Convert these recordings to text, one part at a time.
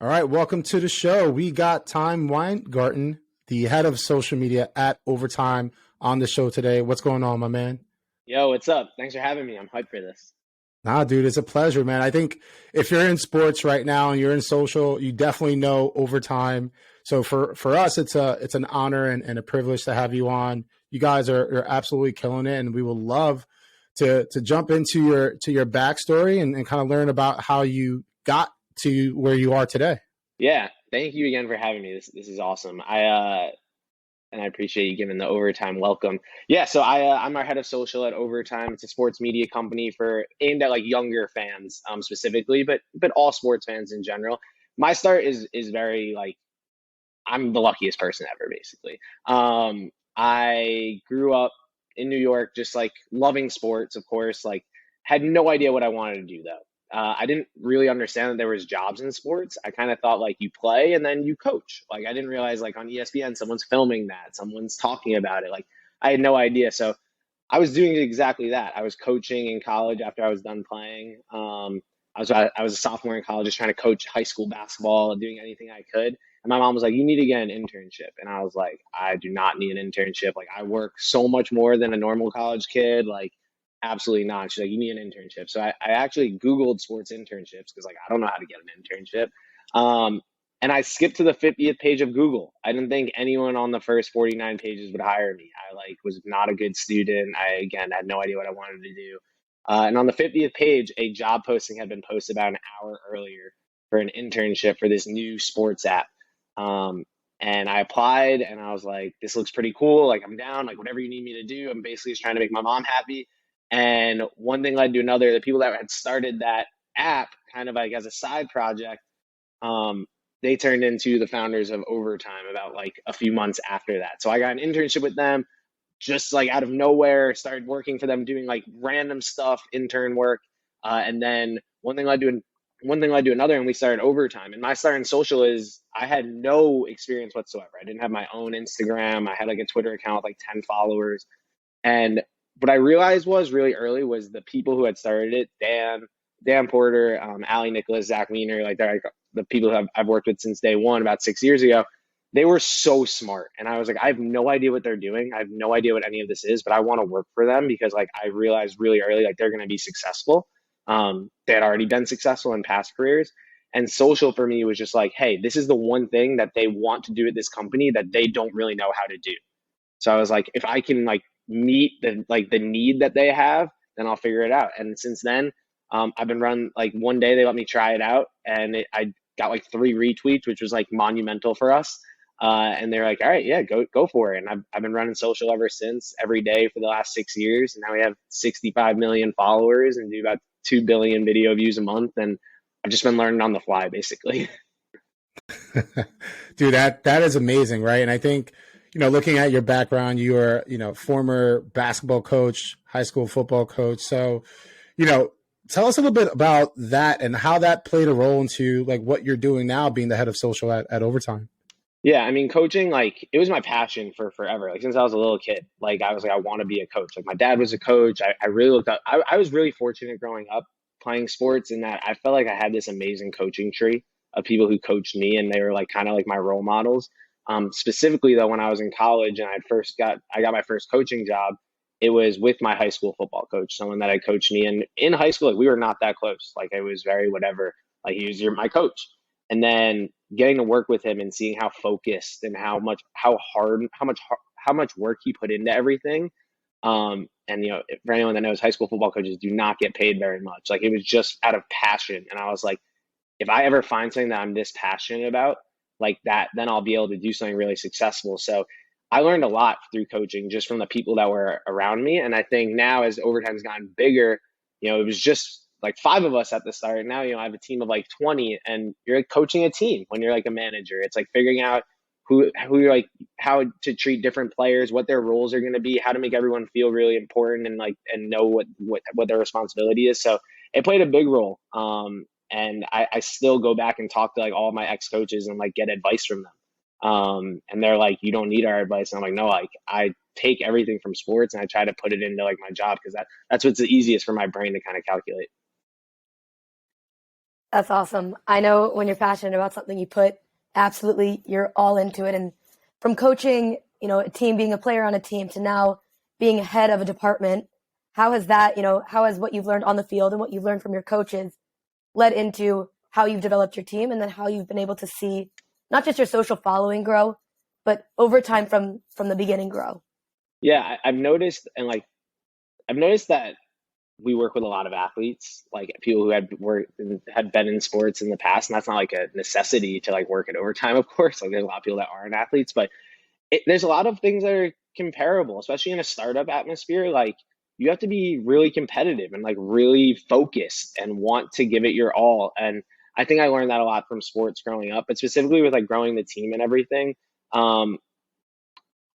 All right, welcome to the show. We got Time Weingarten, the head of social media at Overtime, on the show today. What's going on, my man? Yo, what's up? Thanks for having me. I'm hyped for this. Nah, dude, it's a pleasure, man. I think if you're in sports right now and you're in social, you definitely know Overtime. So for us, it's an honor and a privilege to have you on. You guys are absolutely killing it, and we would love to jump into your backstory and kind of learn about how you got to where you are today. Yeah, thank you again for having me. This is awesome. I appreciate you giving the Overtime welcome. Yeah, so I'm our head of social at Overtime. It's a sports media company for aimed at like younger fans, specifically, but all sports fans in general. My start is very like I'm the luckiest person ever, basically. I grew up in New York, just like loving sports, of course. Like, had no idea what I wanted to do though. I didn't really understand that there was jobs in sports. I kind of thought like you play and then you coach. Like I didn't realize like on ESPN someone's filming that, someone's talking about it. Like I had no idea. So I was doing exactly that. I was coaching in college after I was done playing. I was a sophomore in college, just trying to coach high school basketball, doing anything I could. And my mom was like, "You need to get an internship." And I was like, "I do not need an internship. Like I work so much more than a normal college kid. Like absolutely not." She's like, "You need an internship." So I actually Googled sports internships because like I don't know how to get an internship. Um, and I skipped to the 50th page of Google. I didn't think anyone on the first 49 pages would hire me. I like was not a good student. I again had no idea what I wanted to do. And on the 50th page, a job posting had been posted about an hour earlier for an internship for this new sports app. Um, and I applied and I was like, this looks pretty cool. Like, I'm down, like, whatever you need me to do. I'm basically just trying to make my mom happy. And one thing led to another. The people that had started that app kind of like as a side project, um, they turned into the founders of Overtime about like a few months after that. So I got an internship with them just like out of nowhere, started working for them, doing like random stuff, intern work, and then one thing led to another, and we started Overtime. And my start in social is I had no experience whatsoever. I didn't have my own Instagram. I had like a Twitter account with like 10 followers, and what I realized was really early was the people who had started it, Dan Porter, Ali Nicholas, Zach Wiener, like they're like the people who I've worked with since day one, about 6 years ago. They were so smart, and I was like, I have no idea what they're doing. I have no idea what any of this is, but I want to work for them because like I realized really early like they're going to be successful. They had already been successful in past careers, and social for me was just like, hey, this is the one thing that they want to do at this company that they don't really know how to do. So I was like, if I can like meet the need that they have, then I'll figure it out. And since then, I've been running like one day they let me try it out, and I got like 3 retweets, which was like monumental for us. And they're like, all right, yeah, go for it. And I've been running social ever since, every day for the last 6 years. And now we have 65 million followers and do about 2 billion video views a month. And I've just been learning on the fly, basically. Dude, that is amazing, right? And I think, looking at your background, you are, former basketball coach, high school football coach. So, you know, tell us a little bit about that and how that played a role into like what you're doing now, being the head of social at Overtime. Yeah, I mean, coaching, like, it was my passion for forever. Like, since I was a little kid, like, I was like, I want to be a coach. Like, my dad was a coach. I really looked up, I was really fortunate growing up playing sports in that I felt like I had this amazing coaching tree of people who coached me, and they were like kind of like my role models. Specifically, though, when I was in college and I got my first coaching job, it was with my high school football coach, someone that had coached me. And in high school, like, we were not that close. Like, it was very whatever. Like, he was my coach. And then getting to work with him and seeing how focused and how much work he put into everything. And for anyone that knows, high school football coaches do not get paid very much. Like it was just out of passion. And I was like, if I ever find something that I'm this passionate about, like that, then I'll be able to do something really successful. So I learned a lot through coaching just from the people that were around me. And I think now as Overtime's gotten bigger, it was just like 5 of us at the start. Now, I have a team of like 20, and you're like coaching a team when you're like a manager. It's like figuring out who you're like, how to treat different players, what their roles are going to be, how to make everyone feel really important and like, and know what their responsibility is. So it played a big role. And I still go back and talk to like all of my ex coaches and like get advice from them. And they're like, you don't need our advice. And I'm like, no, like I take everything from sports and I try to put it into like my job because that's what's the easiest for my brain to kind of calculate. That's awesome. I know when you're passionate about something, you put absolutely, you're all into it. And from coaching, a team, being a player on a team to now being head of a department, how has that, how has what you've learned on the field and what you've learned from your coaches led into how you've developed your team and then how you've been able to see not just your social following grow, but over time from the beginning grow? Yeah, I've noticed, and like I've noticed that we work with a lot of athletes, like people who had been in sports in the past, and that's not like a necessity to like work at overtime, of course. Like there's a lot of people that aren't athletes, but there's a lot of things that are comparable, especially in a startup atmosphere. Like you have to be really competitive and like really focused and want to give it your all. And I think I learned that a lot from sports growing up, but specifically with like growing the team and everything. Um,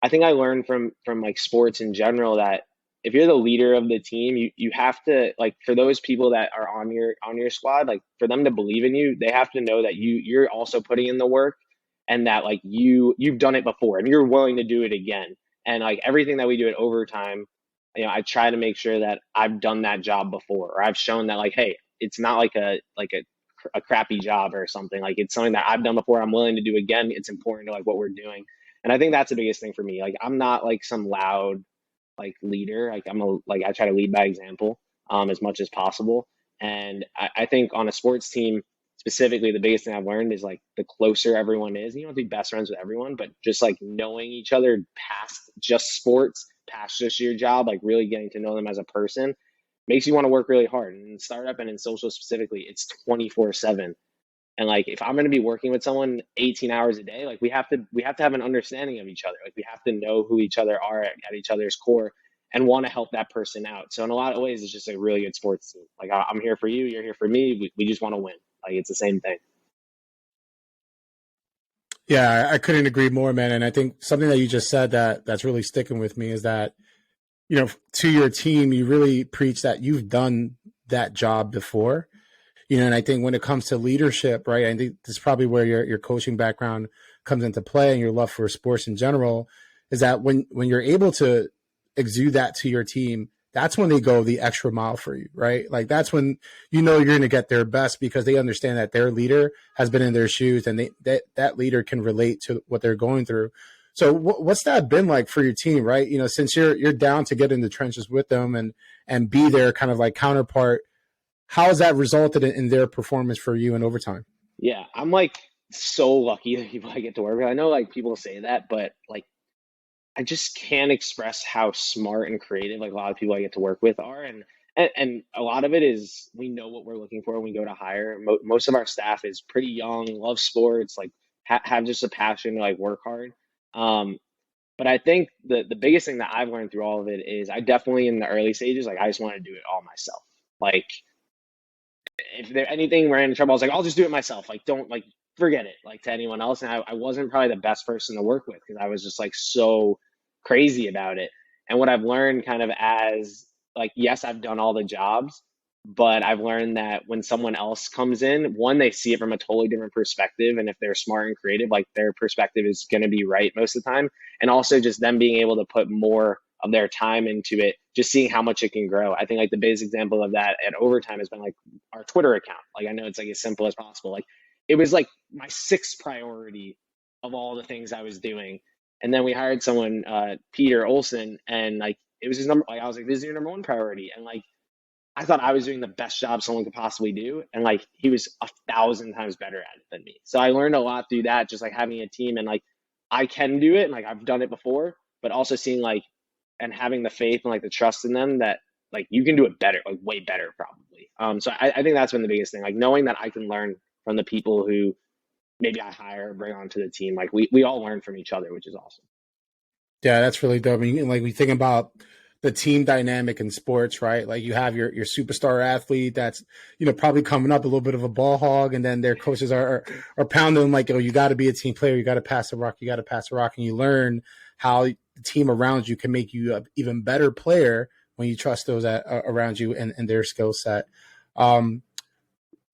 I think I learned from like sports in general that if you're the leader of the team, you have to like for those people that are on your squad, like for them to believe in you, they have to know that you're also putting in the work and that like you've done it before and you're willing to do it again. And like everything that we do at overtime, I try to make sure that I've done that job before or I've shown that like, hey, it's not like a crappy job or something. Like it's something that I've done before. I'm willing to do again. It's important to like what we're doing. And I think that's the biggest thing for me. Like I'm not like some loud like leader. Like I try to lead by example as much as possible. And I think on a sports team specifically, the biggest thing I've learned is like the closer everyone is, you don't have to be best friends with everyone, but just like knowing each other past just sports, past just your job, like really getting to know them as a person makes you want to work really hard. And in startup and in social specifically, it's 24/7. And like if I'm going to be working with someone 18 hours a day, like we have to have an understanding of each other. Like we have to know who each other are at each other's core and want to help that person out. So in a lot of ways, it's just a really good sports team. Like I'm here for you, you're here for me. We just want to win. Like it's the same thing. Yeah, I couldn't agree more, man. And I think something that you just said that's really sticking with me is that, to your team, you really preach that you've done that job before. And I think when it comes to leadership, right, I think this is probably where your coaching background comes into play and your love for sports in general, is that when you're able to exude that to your team, that's when they go the extra mile for you, right? Like that's when you're going to get their best because they understand that their leader has been in their shoes and that leader can relate to what they're going through. So what's that been like for your team, right? Since you're down to get in the trenches with them and be their kind of like counterpart, how has that resulted in their performance for you in overtime? Yeah, I'm like so lucky the people I get to work with. I know like people say that, but like I just can't express how smart and creative like a lot of people I get to work with are, and a lot of it is we know what we're looking for when we go to hire. Most of our staff is pretty young, love sports, like have just a passion to like work hard. Um, but I think the biggest thing that I've learned through all of it is I definitely in the early stages like I just want to do it all myself. Like if there anything ran into trouble, I was like, I'll just do it myself. Like, don't like forget it, like to anyone else. And I wasn't probably the best person to work with because I was just like so crazy about it. And what I've learned kind of as like, yes, I've done all the jobs, but I've learned that when someone else comes in, one, they see it from a totally different perspective. And if they're smart and creative, like their perspective is going to be right most of the time. And also just them being able to put more of their time into it, just seeing how much it can grow. I think like the biggest example of that at overtime has been like our Twitter account. Like I know it's like as simple as possible. Like it was like my sixth priority of all the things I was doing. And then we hired someone, Peter Olson, and like it was his number. Like I was like, this is your number one priority. And like I thought I was doing the best job someone could possibly do. And like he was 1,000 times better at it than me. So I learned a lot through that, just like having a team and like I can do it and like I've done it before, but also seeing like and having the faith and like the trust in them that like you can do it better, like way better probably. So I think that's been the biggest thing, like knowing that I can learn from the people who maybe I hire or bring onto the team. Like we all learn from each other, which is awesome. Yeah, that's really dope. I mean, like we think about the team dynamic in sports, right? Like you have your superstar athlete that's probably coming up a little bit of a ball hog, and then their coaches are pounding them like, oh, you got to be a team player, you got to pass the rock, you got to pass the rock, and you learn how the team around you can make you an even better player when you trust those around you and their skill set. Um,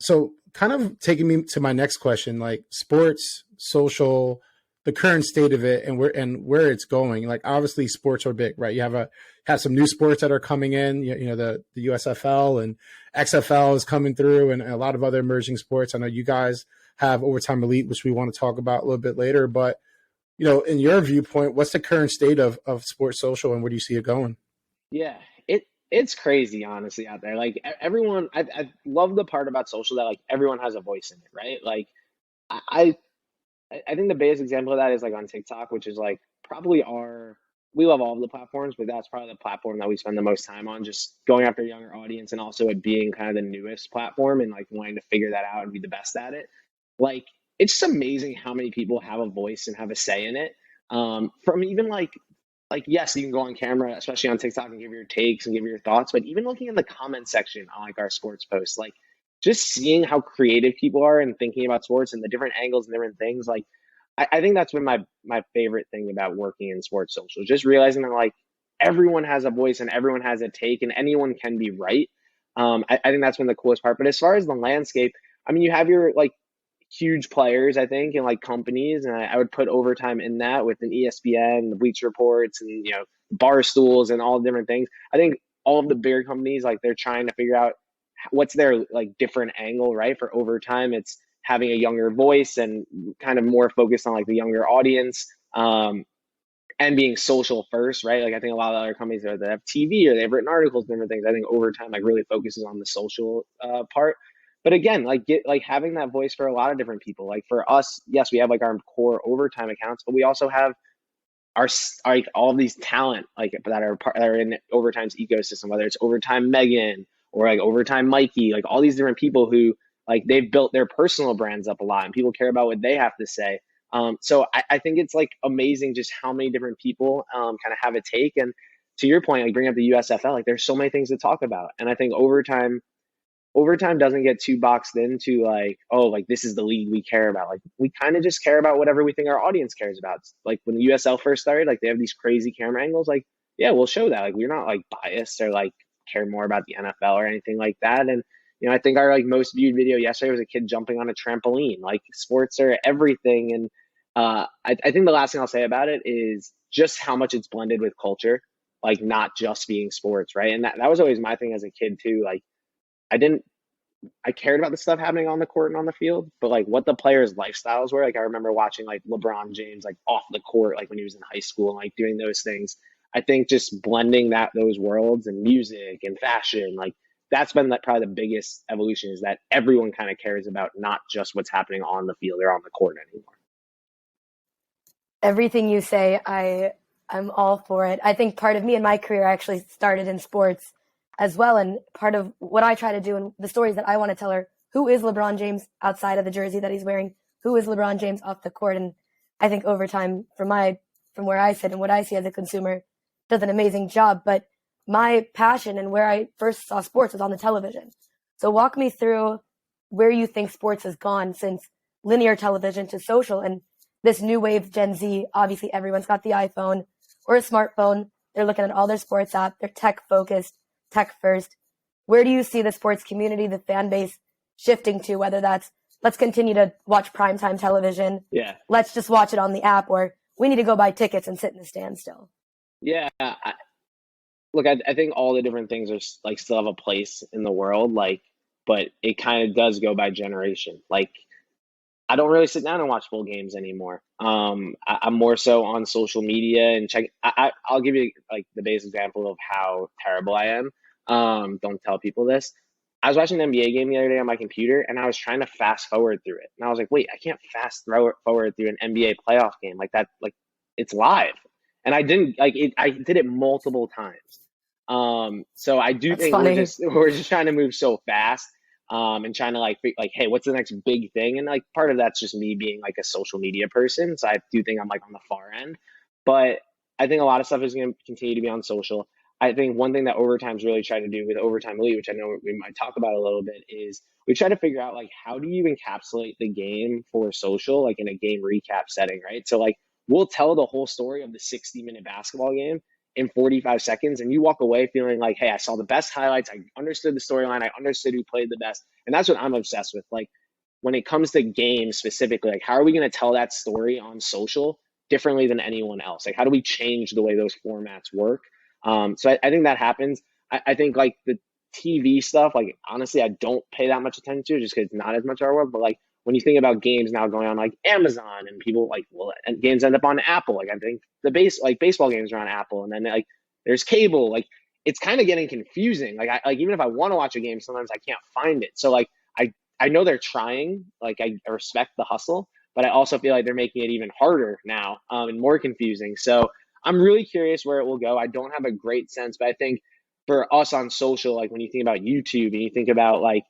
so, kind of taking me to my next question, like sports, social, the current state of it, and where it's going. Like obviously, sports are big, right? You have some new sports that are coming in. The USFL and XFL is coming through, and a lot of other emerging sports. I know you guys have Overtime Elite, which we want to talk about a little bit later. But in your viewpoint, what's the current state of sports social, and where do you see it going? Yeah, it's crazy, honestly, out there. Like everyone, I love the part about social that like everyone has a voice in it, right? Like I I think the biggest example of that is like on TikTok, which is like probably we love all of the platforms, but that's probably the platform that we spend the most time on, just going after a younger audience and also it being kind of the newest platform and like wanting to figure that out and be the best at it. Like it's just amazing how many people have a voice and have a say in it. From even like yes, you can go on camera, especially on TikTok, and give your takes and give your thoughts, but even looking in the comment section on like our sports posts, like just seeing how creative people are and thinking about sports and the different angles and different things, like I think that's been my favorite thing about working in sports social, just realizing that like everyone has a voice and everyone has a take and anyone can be right. I think that's been the coolest part. But as far as the landscape, I mean, you have your like huge players, I think, and like companies, and I would put overtime in that with an ESPN, the Bleach Reports, and bar stools and all the different things. I think all of the bigger companies, like they're trying to figure out what's their like different angle, right? For overtime, it's having a younger voice and kind of more focused on like the younger audience, and being social first, right? Like I think a lot of other companies that have TV or they've written articles and different things, I think overtime like really focuses on the social part. But again, like having that voice for a lot of different people. Like for us, yes, we have like our core overtime accounts, but we also have like all of these talent like that are in overtime's ecosystem, whether it's overtime Megan or like overtime Mikey, like all these different people who like they've built their personal brands up a lot and people care about what they have to say. So I think it's like amazing just how many different people kind of have a take. And to your point, like bring up the USFL, like there's so many things to talk about. And I think overtime doesn't get too boxed into like, oh, like this is the league we care about. Like we kind of just care about whatever we think our audience cares about. Like when the USL first started, like they have these crazy camera angles. Like, yeah, we'll show that. Like we're not like biased or like care more about the NFL or anything like that. And I think our like most viewed video yesterday was a kid jumping on a trampoline. Like sports are everything. And I think the last thing I'll say about it is just how much it's blended with culture, like not just being sports, right? And that was always my thing as a kid too. Like I cared about the stuff happening on the court and on the field, but like what the players' lifestyles were. Like I remember watching like LeBron James like off the court, like when he was in high school and like doing those things. I think just blending those worlds and music and fashion, like that's been probably the biggest evolution, is that everyone kind of cares about not just what's happening on the field or on the court anymore. Everything you say, I'm all for it. I think part of me and my career actually started in sports as well. And part of what I try to do and the stories that I want to tell are, who is LeBron James outside of the jersey that he's wearing? Who is LeBron James off the court? And I think overtime, from where I sit and what I see as a consumer, does an amazing job. But my passion and where I first saw sports was on the television. So walk me through where you think sports has gone since linear television to social and this new wave Gen Z. Obviously, everyone's got the iPhone or a smartphone. They're looking at all their sports apps. They're tech focused, tech first. Where do you see the sports community, the fan base shifting to, whether that's let's continue to watch primetime television, let's just watch it on the app, or we need to go buy tickets and sit in the stand still? Yeah. Look, I think all the different things are like still have a place in the world, like, but it kind of does go by generation. Like, I don't really sit down and watch full games anymore. I'm more so on social media and check. I'll give you like the base example of how terrible I am. Don't tell people this. I was watching an NBA game the other day on my computer, and I was trying to fast forward through it, and I was like, "Wait, I can't forward through an NBA playoff game like that. Like, it's live." And I didn't like it. I did it multiple times. So I do That's think funny. we're just trying to move so fast, and trying to like hey, what's the next big thing? And like part of that's just me being like a social media person. So I do think I'm like on the far end, but I think a lot of stuff is going to continue to be on social. I think one thing that Overtime's really tried to do with Overtime Elite, which I know we might talk about a little bit, is we try to figure out like how do you encapsulate the game for social, like in a game recap setting, right? So like we'll tell the whole story of the 60-minute basketball game in 45 seconds, and you walk away feeling like, hey, I saw the best highlights, I understood the storyline, I understood who played the best. And that's what I'm obsessed with. Like when it comes to games specifically, like how are we going to tell that story on social differently than anyone else? Like how do we change the way those formats work? So I think that happens. I think like the TV stuff, like honestly, I don't pay that much attention to just because it's not as much our world. But like when you think about games now going on like Amazon and people like, well, and games end up on Apple. Like I think baseball games are on Apple, and then like there's cable. Like it's kind of getting confusing. Like even if I want to watch a game, sometimes I can't find it. So like I know they're trying. Like I respect the hustle, but I also feel like they're making it even harder now, and more confusing. So I'm really curious where it will go. I don't have a great sense, but I think for us on social, like when you think about YouTube and you think about like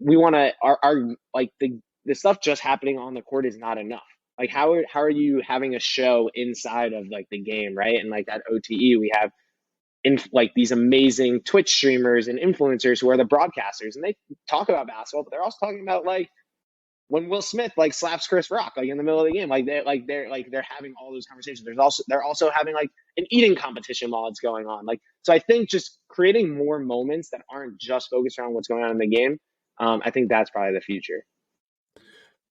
we want to our like the stuff just happening on the court is not enough. Like how are you having a show inside of like the game, right? And like at OTE, we have in like these amazing Twitch streamers and influencers who are the broadcasters, and they talk about basketball, but they're also talking about like when Will Smith like slaps Chris Rock like in the middle of the game, they're having all those conversations. They're also having like an eating competition while it's going on. Like so, I think just creating more moments that aren't just focused around what's going on in the game. I think that's probably the future.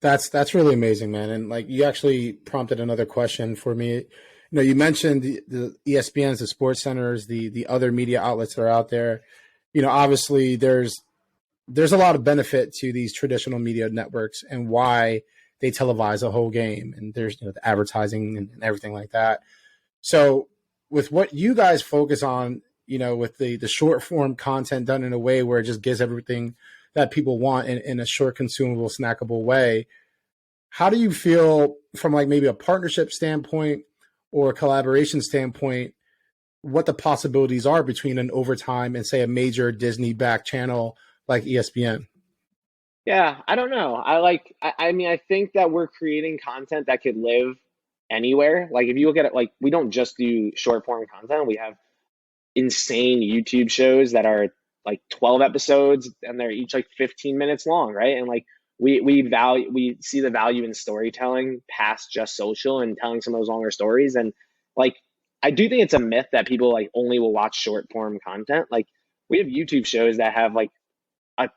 That's really amazing, man. And like you actually prompted another question for me. You know, you mentioned the ESPNs, the sports centers, the other media outlets that are out there. You know, obviously there's a lot of benefit to these traditional media networks and why they televise a whole game. And there's the advertising and everything like that. So with what you guys focus on, with the short form content done in a way where it just gives everything that people want in a short, consumable, snackable way, how do you feel from like maybe a partnership standpoint or a collaboration standpoint, what the possibilities are between an Overtime and say a major Disney backed channel like ESPN? Yeah, I don't know. I mean, I think that we're creating content that could live anywhere. Like if you look at it, like we don't just do short form content. We have insane YouTube shows that are like 12 episodes and they're each like 15 minutes long, right? And like we see the value in storytelling past just social and telling some of those longer stories. And like I do think it's a myth that people like only will watch short form content. Like we have YouTube shows that have like a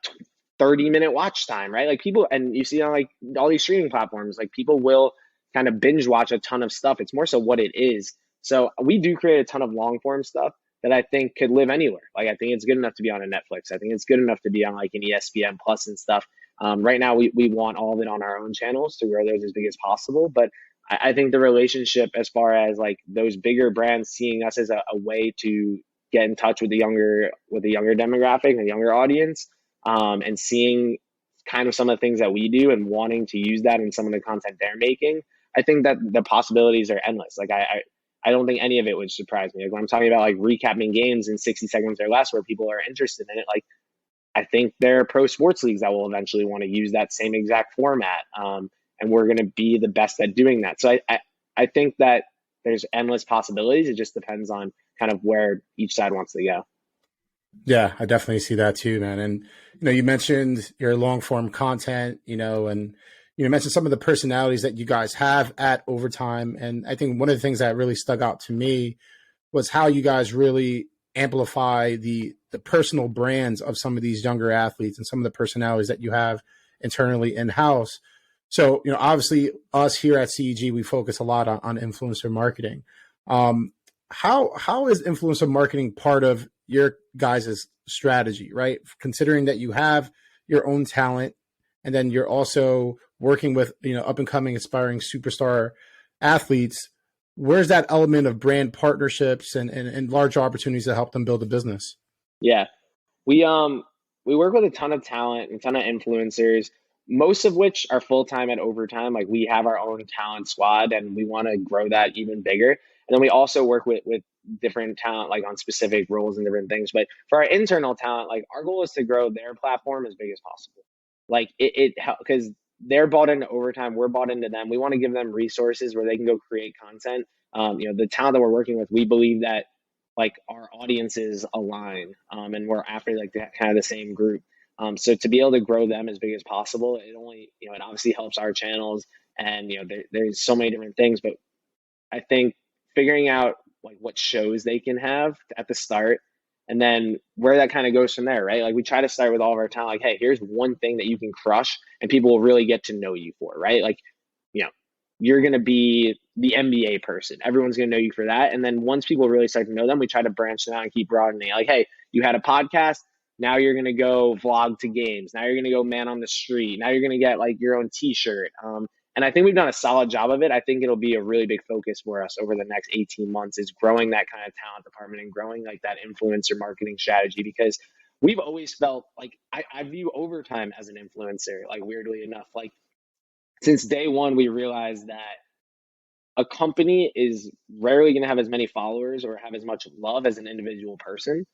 30-minute watch time, right? Like people, and you see on like all these streaming platforms, like people will kind of binge watch a ton of stuff. It's more so what it is. So we do create a ton of long form stuff that I think could live anywhere. Like I think it's good enough to be on a Netflix. I think it's good enough to be on like an ESPN Plus and stuff. Right now, we want all of it on our own channels to grow those as big as possible. But I think the relationship as far as like those bigger brands seeing us as a way to get in touch with the younger demographic and younger audience, and seeing kind of some of the things that we do and wanting to use that in some of the content they're making, I think that the possibilities are endless. Like I don't think any of it would surprise me. Like when I'm talking about like recapping games in 60 seconds or less where people are interested in it, like I think there are pro sports leagues that will eventually want to use that same exact format. And we're going to be the best at doing that. So I think that there's endless possibilities. It just depends on kind of where each side wants to go. Yeah, I definitely see that too, man. And, you mentioned your long form content, and you mentioned some of the personalities that you guys have at Overtime. And I think one of the things that really stuck out to me was how you guys really amplify the personal brands of some of these younger athletes and some of the personalities that you have internally in-house. So, obviously us here at CEG, we focus a lot on influencer marketing. How is influencer marketing part of your guys' strategy, right? Considering that you have your own talent and then you're also working with, up and coming aspiring superstar athletes, where's that element of brand partnerships and larger opportunities to help them build a business? Yeah. We work with a ton of talent and a ton of influencers, most of which are full-time at Overtime. Like we have our own talent squad and we want to grow that even bigger. And then we also work with different talent, like on specific roles and different things. But for our internal talent, like our goal is to grow their platform as big as possible. Like because they're bought into Overtime, we're bought into them. We want to give them resources where they can go create content. The talent that we're working with, we believe that like our audiences align, and we're after like kind of the same group. So to be able to grow them as big as possible, it only, it obviously helps our channels, and there's so many different things. But I think figuring out like what shows they can have at the start, and then where that kind of goes from there, right? Like we try to start with all of our talent, like, hey, here's one thing that you can crush and people will really get to know you for, right? Like, you're going to be the NBA person. Everyone's going to know you for that. And then once people really start to know them, we try to branch them out and keep broadening. Like, hey, you had a podcast. Now you're going to go vlog to games. Now you're going to go man on the street. Now you're going to get like your own t-shirt. And I think we've done a solid job of it. I think it'll be a really big focus for us over the next 18 months is growing that kind of talent department and growing like that influencer marketing strategy, because we've always felt like I view Overtime as an influencer, like weirdly enough. Like since day one, we realized that a company is rarely going to have as many followers or have as much love as an individual person.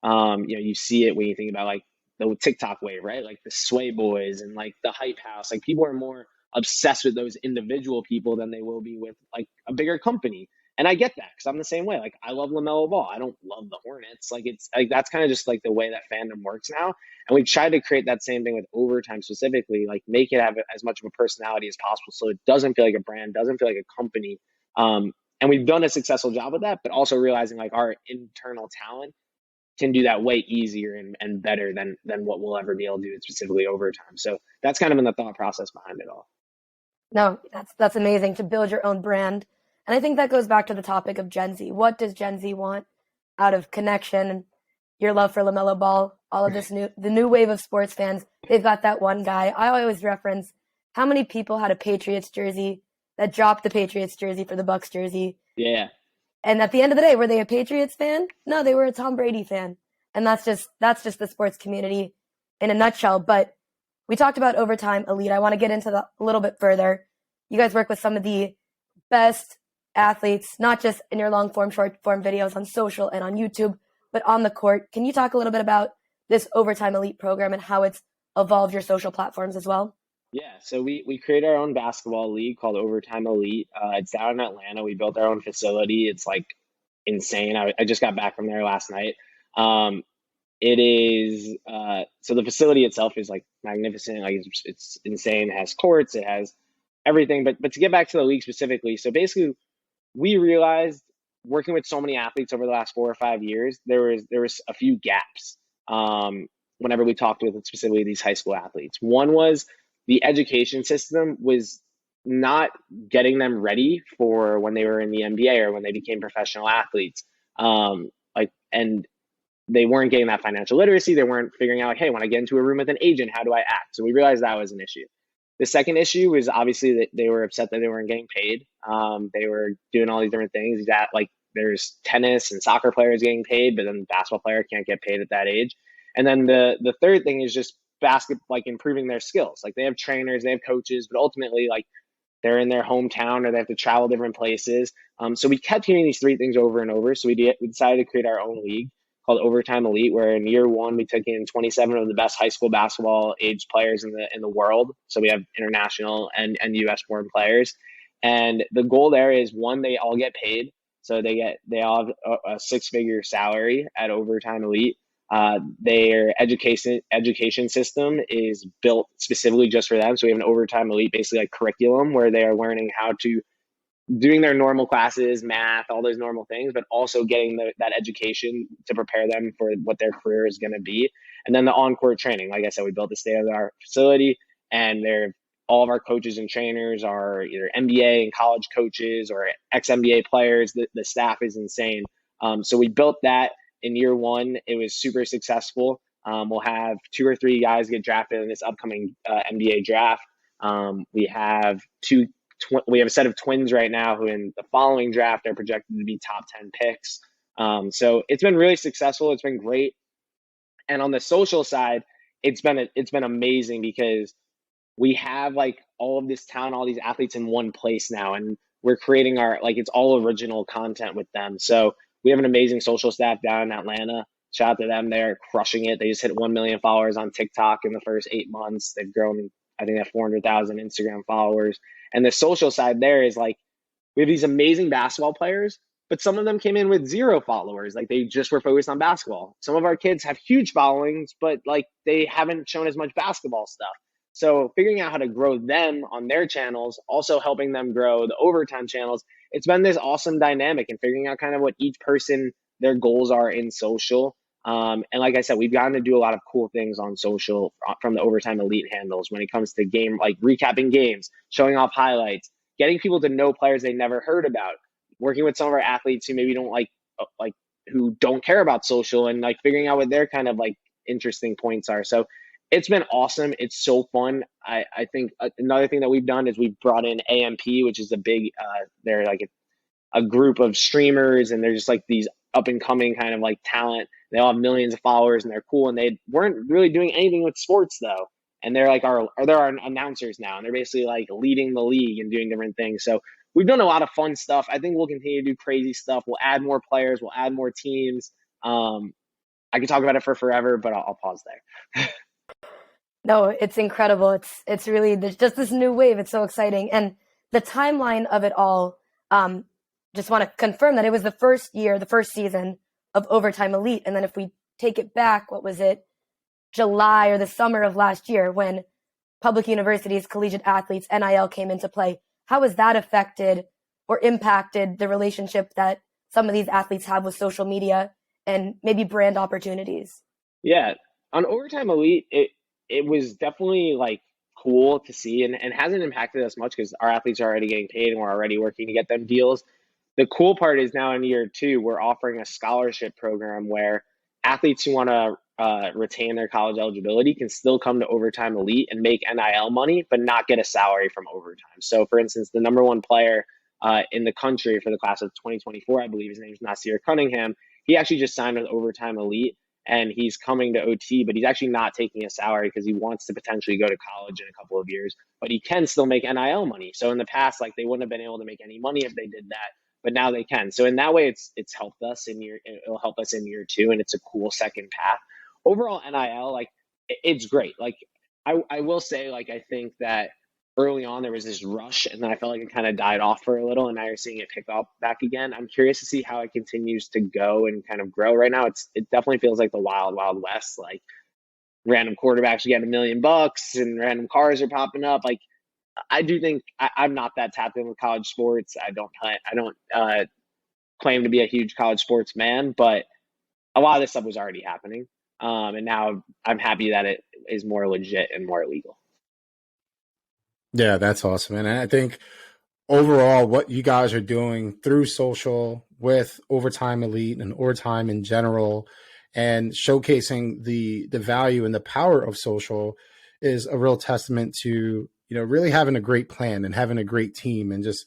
You see it when you think about like the TikTok wave, right? Like the Sway Boys and like the Hype House. Like people are more obsessed with those individual people than they will be with like a bigger company. And I get that because I'm the same way. Like I love LaMelo Ball. I don't love the Hornets. Like it's like that's kind of just like the way that fandom works now. And we tried to create that same thing with Overtime specifically, like make it have as much of a personality as possible so it doesn't feel like a brand, doesn't feel like a company. And we've done a successful job with that, but also realizing like our internal talent can do that way easier and better than what we'll ever be able to do specifically Overtime. So that's kind of been the thought process behind it all. No, that's amazing to build your own brand. And I think that goes back to the topic of Gen Z. What does Gen Z want out of connection and your love for LaMelo Ball, all of the new wave of sports fans? They've got that one guy. I always reference how many people had a Patriots jersey that dropped the Patriots jersey for the Bucks jersey. Yeah. And at the end of the day, were they a Patriots fan? No, they were a Tom Brady fan. And that's just the sports community in a nutshell. But we talked about Overtime Elite. I want to get into that a little bit further. You guys work with some of the best athletes, not just in your long form, short form videos on social and on YouTube, but on the court. Can you talk a little bit about this Overtime Elite program and how it's evolved your social platforms as well? Yeah, so we created our own basketball league called Overtime Elite. It's down in Atlanta. We built our own facility. It's like insane. I just got back from there last night. It is so the facility itself is like magnificent. Like it's insane. It has courts. It has everything. But to get back to the league specifically, so basically we realized working with so many athletes over the last 4 or 5 years, there was a few gaps. Whenever we talked with specifically these high school athletes, one was the education system was not getting them ready for when they were in the NBA or when they became professional athletes. And they weren't getting that financial literacy. They weren't figuring out, like, hey, when I get into a room with an agent, how do I act? So we realized that was an issue. The second issue was obviously that they were upset that they weren't getting paid. They were doing all these different things that like there's tennis and soccer players getting paid, but then the basketball player can't get paid at that age. And then the third thing is just like improving their skills. Like they have trainers, they have coaches, but ultimately like they're in their hometown or they have to travel different places. So we kept hearing these three things over and over. So we decided to create our own league called Overtime Elite, where in year one we took in 27 of the best high school basketball age players in the world. So we have international and US born players. And the goal there is one, they all get paid. So they all have a 6-figure salary at Overtime Elite. Their education system is built specifically just for them. So we have an Overtime Elite, basically like curriculum where they are learning how to doing their normal classes, math, all those normal things, but also getting that education to prepare them for what their career is going to be. And then the on-court training. Like I said, we built a state-of-the-art facility, and all of our coaches and trainers are either NBA and college coaches or ex-NBA players. The staff is insane. So we built that in year one. It was super successful. We'll have 2 or 3 guys get drafted in this upcoming NBA draft. We have a set of twins right now who in the following draft are projected to be top 10 picks. So it's been really successful. It's been great. And on the social side, it's been amazing because we have like all of this talent, all these athletes in one place now, and we're creating it's all original content with them. So we have an amazing social staff down in Atlanta. Shout out to them. They're crushing it. They just hit 1 million followers on TikTok in the first 8 months. They've grown, I think they have 400,000 Instagram followers. And the social side there is like, we have these amazing basketball players, but some of them came in with 0 followers. Like they just were focused on basketball. Some of our kids have huge followings, but like they haven't shown as much basketball stuff. So figuring out how to grow them on their channels, also helping them grow the Overtime channels, it's been this awesome dynamic and figuring out kind of what each person, their goals are in social. And like I said, we've gotten to do a lot of cool things on social from the Overtime Elite handles when it comes to game, like recapping games, showing off highlights, getting people to know players they never heard about, working with some of our athletes who maybe don't like who don't care about social, and like figuring out what their kind of like interesting points are. So it's been awesome. It's so fun. I think another thing that we've done is we've brought in AMP, which is a big, they're like a group of streamers, and they're just like these up and coming kind of like talent. They all have millions of followers and they're cool, and they weren't really doing anything with sports though. And they're like they're our announcers now, and they're basically like leading the league and doing different things. So we've done a lot of fun stuff. I think we'll continue to do crazy stuff. We'll add more players. We'll add more teams. I could talk about it for forever, but I'll pause there. No, it's incredible. It's really just this new wave. It's so exciting, and the timeline of it all. Just want to confirm that it was the first year, the first season of Overtime Elite, and then if we take it back, what was it, July or the summer of last year, when public universities, collegiate athletes, NIL came into play. How has that affected or impacted the relationship that some of these athletes have with social media and maybe brand opportunities? Yeah, on Overtime Elite, it was definitely like cool to see, and hasn't impacted us much because our athletes are already getting paid and we're already working to get them deals. The cool part is now in year 2, we're offering a scholarship program where athletes who want to retain their college eligibility can still come to Overtime Elite and make NIL money, but not get a salary from overtime. So, for instance, the number 1 player in the country for the class of 2024, I believe his name is Nasir Cunningham. He actually just signed with Overtime Elite, and he's coming to OT, but he's actually not taking a salary because he wants to potentially go to college in a couple of years, but he can still make NIL money. So in the past, like, they wouldn't have been able to make any money if they did that, but now they can. So in that way, it's helped us it'll help us in year 2, and it's a cool second path. Overall, NIL, like, it's great. Like, I will say, like, I think that early on there was this rush, and then I felt like it kind of died off for a little, and now you're seeing it pick up back again. I'm curious to see how it continues to go and kind of grow. Right now, it definitely feels like the wild, wild west. Like, random quarterbacks get $1 million, and random cars are popping up. Like, I do think I'm not that tapped in with college sports. I don't claim to be a huge college sports man, but a lot of this stuff was already happening, and now I'm happy that it is more legit and more legal. Yeah, that's awesome. And I think overall, what you guys are doing through social with Overtime Elite and Overtime in general, and showcasing the value and the power of social is a real testament to, really having a great plan and having a great team and just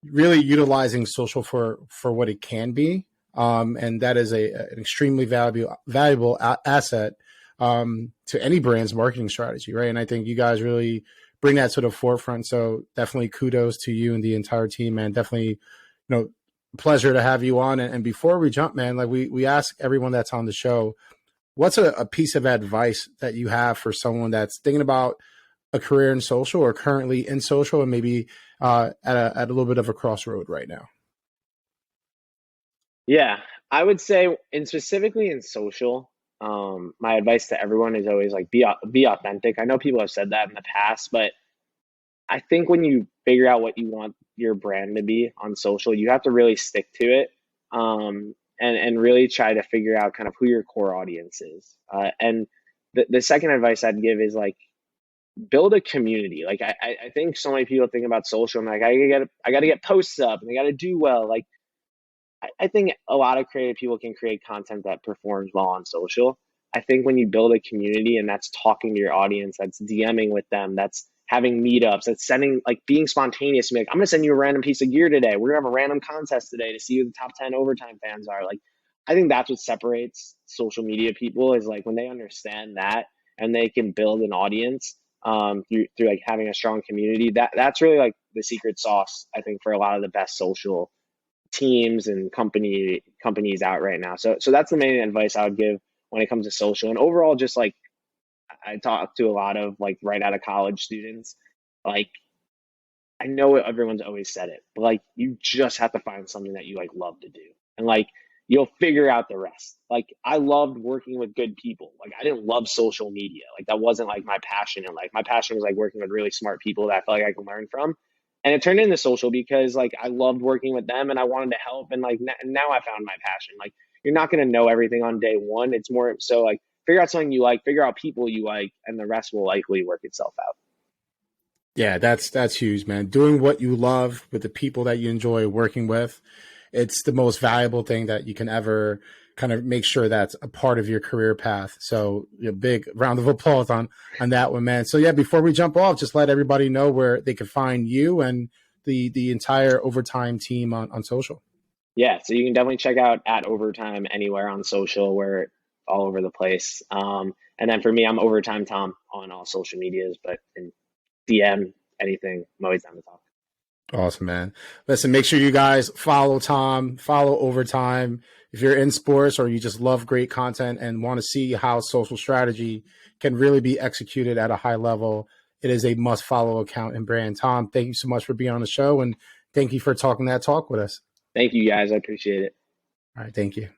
really utilizing social for what it can be. And that is an extremely valuable asset to any brand's marketing strategy, right? And I think you guys really bring that to the forefront. So definitely kudos to you and the entire team, man. Definitely, pleasure to have you on. And before we jump, man, like we ask everyone that's on the show, what's a piece of advice that you have for someone that's thinking about a career in social or currently in social and maybe at a little bit of a crossroad right now? Yeah, I would say, and specifically in social, my advice to everyone is always like be authentic. I know people have said that in the past, but I think when you figure out what you want your brand to be on social, you have to really stick to it, and really try to figure out kind of who your core audience is. And the second advice I'd give is like build a community. Like I think so many people think about social and like I gotta get posts up and I gotta do well. Like I think a lot of creative people can create content that performs well on social. I think when you build a community and that's talking to your audience, that's DMing with them, that's having meetups, that's sending, like, being spontaneous. Like, I'm going to send you a random piece of gear today. We're going to have a random contest today to see who the top 10 overtime fans are. Like, I think that's what separates social media people is like when they understand that and they can build an audience through like having a strong community. That's really like the secret sauce, I think, for a lot of the best social teams and companies out right now. So that's the main advice I would give when it comes to social. And overall, just like I talk to a lot of like right out of college students, like I know everyone's always said it, but like you just have to find something that you like love to do. And like you'll figure out the rest. Like I loved working with good people. Like I didn't love social media. Like that wasn't like my passion in life. My passion was like working with really smart people that I felt like I could learn from. And it turned into social because like I loved working with them and I wanted to help. And like now I found my passion. Like you're not going to know everything on day one. It's more so like figure out something you like, figure out people you like, and the rest will likely work itself out. Yeah, that's huge, man. Doing what you love with the people that you enjoy working with, it's the most valuable thing that you can ever kind of make sure that's a part of your career path. So, big round of applause on that one, man. So yeah, before we jump off, just let everybody know where they can find you and the entire Overtime team on social. Yeah, so you can definitely check out at Overtime anywhere on social. We're all over the place. And then for me, I'm Overtime Tom on all social medias, but in DM, anything, I'm always down to talk. Awesome, man. Listen, make sure you guys follow Tom, follow Overtime. If you're in sports or you just love great content and want to see how social strategy can really be executed at a high level, it is a must follow account and brand. Tom, thank you so much for being on the show, and thank you for talking that talk with us. Thank you guys. I appreciate it. All right. Thank you.